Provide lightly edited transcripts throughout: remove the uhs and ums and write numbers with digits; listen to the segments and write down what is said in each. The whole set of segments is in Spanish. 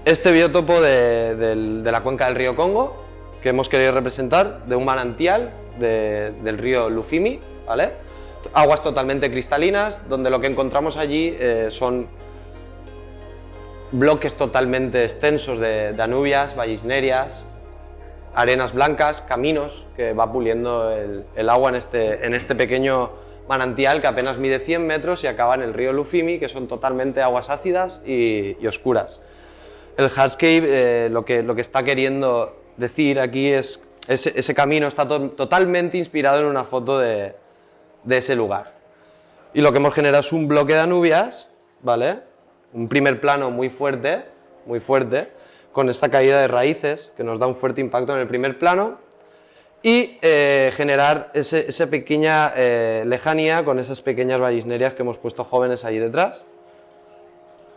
este biotopo de la cuenca del río Congo, que hemos querido representar, de un manantial del río Lufimi, ¿vale? Aguas totalmente cristalinas, donde lo que encontramos allí son bloques totalmente extensos de anubias, vallisnerias, arenas blancas, caminos que va puliendo el agua en este pequeño manantial que apenas mide 100 metros y acaba en el río Lufimi, que son totalmente aguas ácidas y oscuras. El hardscape lo que está queriendo decir aquí es ese camino está totalmente inspirado en una foto de ese lugar. Y lo que hemos generado es un bloque de anubias, ¿vale? Un primer plano muy fuerte, con esta caída de raíces que nos da un fuerte impacto en el primer plano y generar esa pequeña lejanía con esas pequeñas vallisnerias que hemos puesto jóvenes ahí detrás.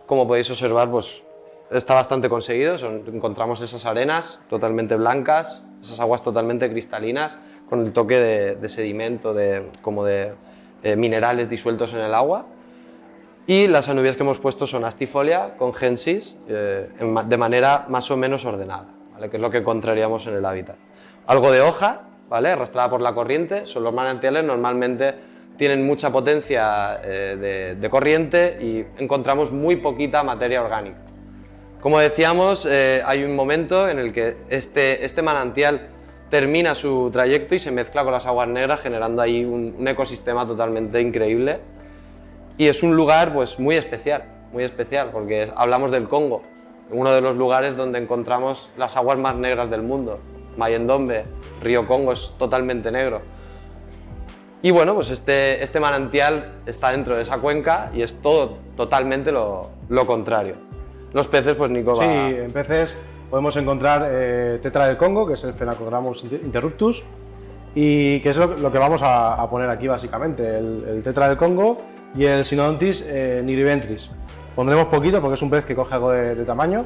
Como podéis observar, pues está bastante conseguido. Encontramos esas arenas totalmente blancas, esas aguas totalmente cristalinas con el toque de sedimento, como de minerales disueltos en el agua. Y las anubias que hemos puesto son astifolia con gensis de manera más o menos ordenada, ¿vale? Que es lo que encontraríamos en el hábitat. Algo de hoja, ¿vale? Arrastrada por la corriente. Son los manantiales, normalmente tienen mucha potencia de corriente y encontramos muy poquita materia orgánica. Como decíamos, hay un momento en el que este manantial termina su trayecto y se mezcla con las aguas negras, generando ahí un ecosistema totalmente increíble. Y es un lugar pues, muy especial, porque hablamos del Congo, uno de los lugares donde encontramos las aguas más negras del mundo. Mayendombe, río Congo, es totalmente negro. Y bueno, pues este manantial está dentro de esa cuenca y es todo totalmente lo contrario. Los peces, pues Nico va... Sí, en peces podemos encontrar tetra del Congo, que es el Phenacogrammus interruptus, y que es lo que vamos a poner aquí básicamente, el tetra del Congo y el Synodontis nigriventris. Pondremos poquito porque es un pez que coge algo de tamaño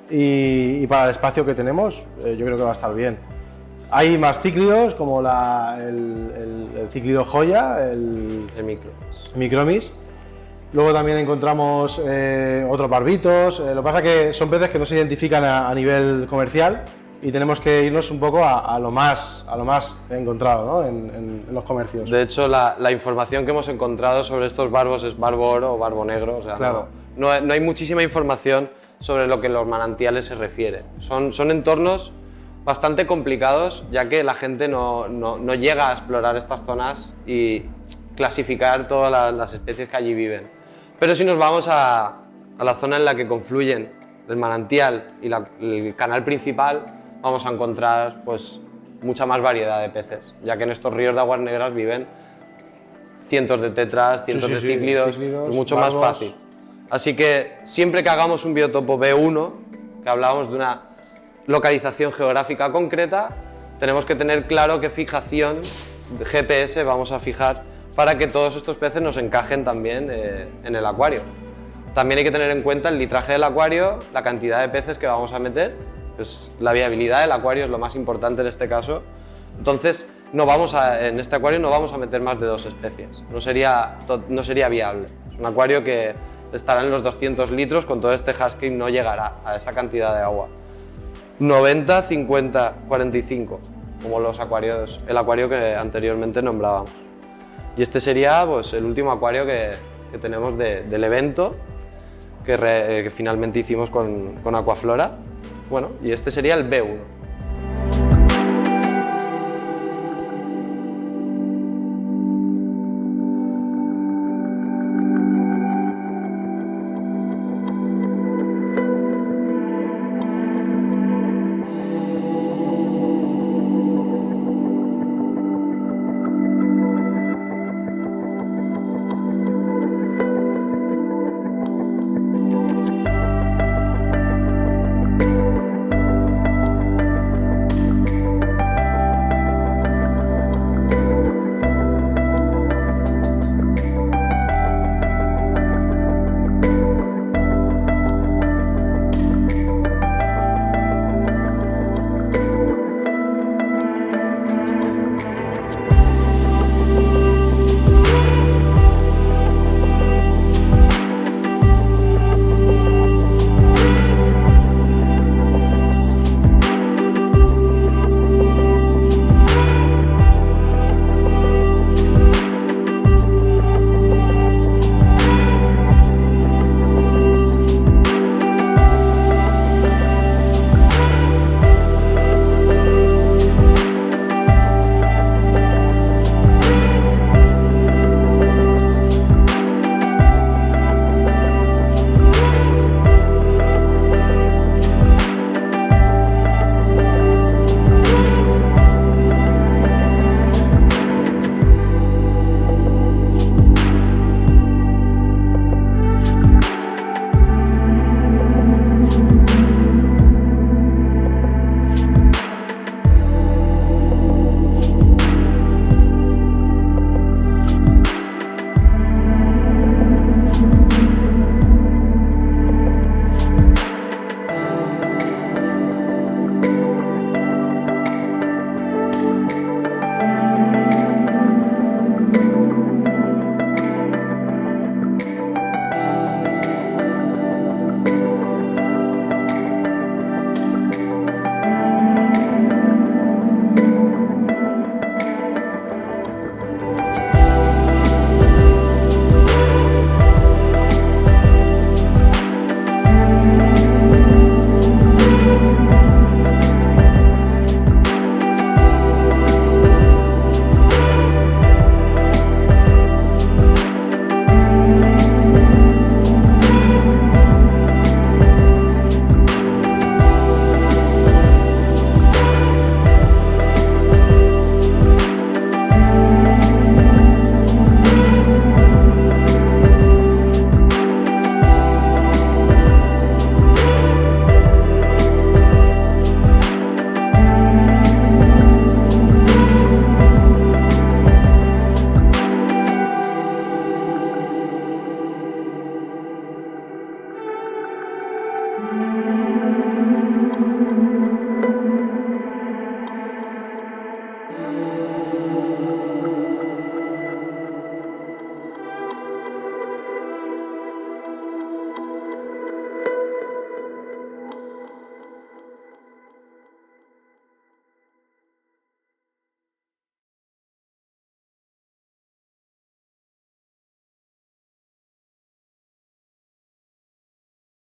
y para el espacio que tenemos yo creo que va a estar bien. Hay más cíclidos como el cíclido joya, el Micromis. Luego también encontramos otros barbitos. Lo que pasa es que son peces que no se identifican a nivel comercial y tenemos que irnos un poco a lo más encontrado, ¿no? en los comercios. De hecho, la información que hemos encontrado sobre estos barbos es barbo oro o barbo negro. O sea, claro. no hay muchísima información sobre lo que los manantiales se refiere. Son entornos bastante complicados, ya que la gente no llega a explorar estas zonas y clasificar todas las especies que allí viven. Pero si nos vamos a la zona en la que confluyen el manantial y el canal principal, vamos a encontrar pues, mucha más variedad de peces, ya que en estos ríos de aguas negras viven cientos de tetras, cientos de cíclidos, es mucho más fácil. Así que siempre que hagamos un biotopo B1, que hablábamos de una localización geográfica concreta, tenemos que tener claro qué fijación de GPS vamos a fijar para que todos estos peces nos encajen también en el acuario. También hay que tener en cuenta el litraje del acuario, la cantidad de peces que vamos a meter, pues la viabilidad del acuario es lo más importante en este caso. Entonces, en este acuario no vamos a meter más de 2 especies, no sería viable. Es un acuario que estará en los 200 litros, con todo este hardscape no llegará a esa cantidad de agua. 90, 50, 45, como el acuario que anteriormente nombrábamos. Y este sería pues, el último acuario que tenemos del evento que finalmente hicimos con Aquaflora. Bueno, y este sería el B1.